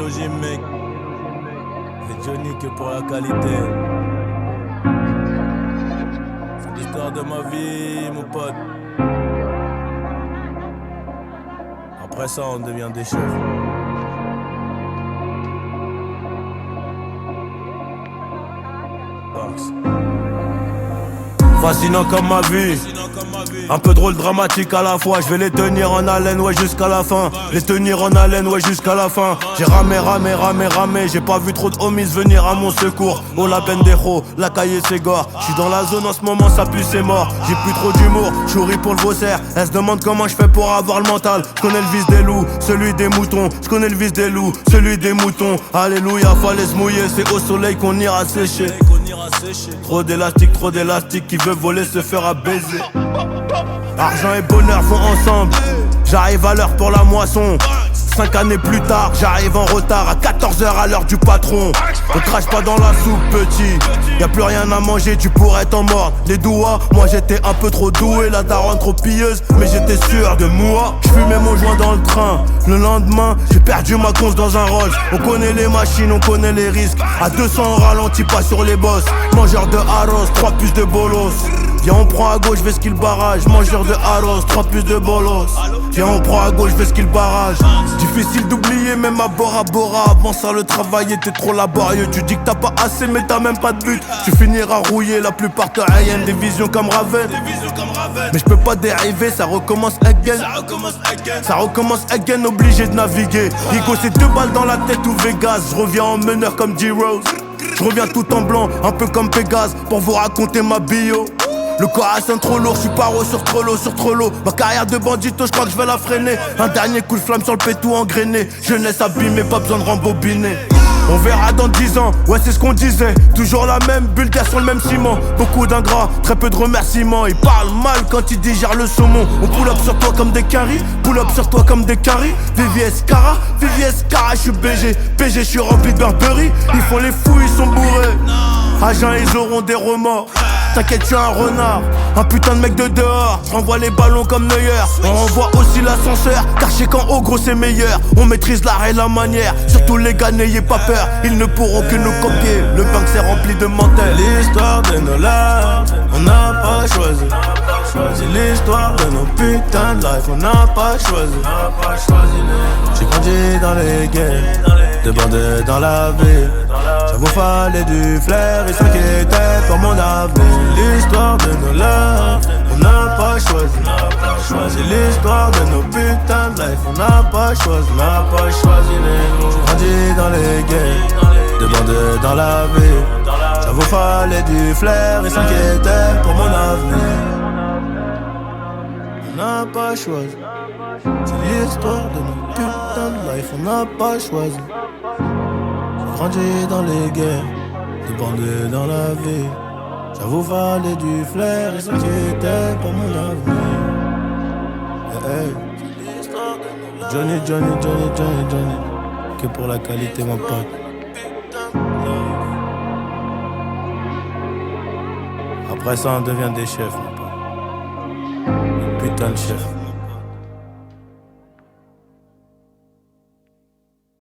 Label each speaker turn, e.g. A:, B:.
A: logis, mec. Et Johnny que pour la qualité. C'est l'histoire de ma vie, mon pote. Après ça, on devient des chefs. Fascinant comme ma vie, un peu drôle, dramatique à la fois. Je vais les tenir en haleine, ouais, jusqu'à la fin. Les tenir en haleine, ouais, jusqu'à la fin. J'ai ramé, j'ai pas vu trop de homies venir à mon secours. Oh la pendejo, la cahier c'est gore. J'suis dans la zone en ce moment, ça pue, c'est mort. J'ai plus trop d'humour, j'souris pour le vaussaire. Elle se demande comment je fais pour avoir le mental. J'connais le vice des loups, celui des moutons. J'connais le vice des loups, celui des moutons. Alléluia, fallait se mouiller, c'est au soleil qu'on ira sécher. Trop d'élastique, qui veut voler se fera baiser. Argent et bonheur vont ensemble. J'arrive à l'heure pour la moisson. 5 années plus tard, j'arrive en retard à 14h à l'heure du patron. Ne crache pas dans la soupe, petit. Y'a plus rien à manger, tu pourrais t'en mordre. Les doigts, moi j'étais un peu trop doué. La daronne trop pilleuse, mais j'étais sûr de moi. J'fumais mon joint dans le train. Le lendemain, j'ai perdu ma conce dans un Rolls. On connaît les machines, on connaît les risques. À 200 on ralentit pas sur les bosses. Mangeur de arroz, 3 puces de bolos. Viens on prend à gauche, vais skill barrage. Mangeur de arroz, 3 puces de bolos. Viens on prend à gauche, vais skill barrage. Difficile d'oublier même à Bora Bora. Avant ça le travail était trop laborieux. Tu dis que t'as pas assez mais t'as même pas de but. Tu finiras rouillé, la plupart te haïennent. Des visions comme Raven. Mais je peux pas dériver, ça recommence again. Ça recommence again, obligé de naviguer. Rigo c'est 2 balles dans la tête ou Vegas. Je reviens en meneur comme D-Rose. Je reviens tout en blanc, un peu comme Pégase. Pour vous raconter ma bio. Le corps à trop lourd, j'suis paro sur Trello. Ma carrière de bandito, j'crois que j'vais la freiner. Un dernier coup de flamme sur le pétou engrainé. Jeunesse abîmée, pas besoin de rembobiner. On verra dans 10 ans, ouais c'est ce qu'on disait. Toujours la même bulle d'air sur le même ciment. Beaucoup d'ingrats, très peu de remerciements. Ils parlent mal quand ils digèrent le saumon. On pull up sur toi comme des caries, pull up sur toi comme des caries. VVS Cara, j'suis BG. PG j'suis rempli de Burberry. Ils font les fous, ils sont bourrés. Agents ils auront des remords. T'inquiète, tu es un renard, un putain de mec de dehors. J'renvoie les ballons comme Neuer. On renvoie aussi l'ascenseur, car je sais qu'en haut gros c'est meilleur. On maîtrise l'art et la manière. Surtout les gars, n'ayez pas peur, ils ne pourront que nous copier. Le banc c'est rempli de mentels.
B: L'histoire de nos larmes, on n'a pas choisi. C'est l'histoire de nos putains de life, on n'a pas choisi. J'ai grandi dans les guerres, de bandés dans la ville. Ça vous fallait du flair, ils s'inquiétaient pour mon avenir. L'histoire de nos larmes, on n'a pas choisi. C'est l'histoire de nos putains de life, on n'a pas choisi. J'ai grandi dans les guerres, de bandés dans la ville. Ça vous fallait du flair, ils s'inquiétaient pour mon avenir. On n'a pas choisi. C'est l'histoire de nos putains de life, on n'a pas choisi. J'ai grandi dans les guerres, de bandés dans la ville. Ça vous valait du flair, ils s'inquiétaient pour mon avenir. Johnny, que pour la qualité mon pote.
A: Après ça, on devient des chefs, mon pote. Putain de chef.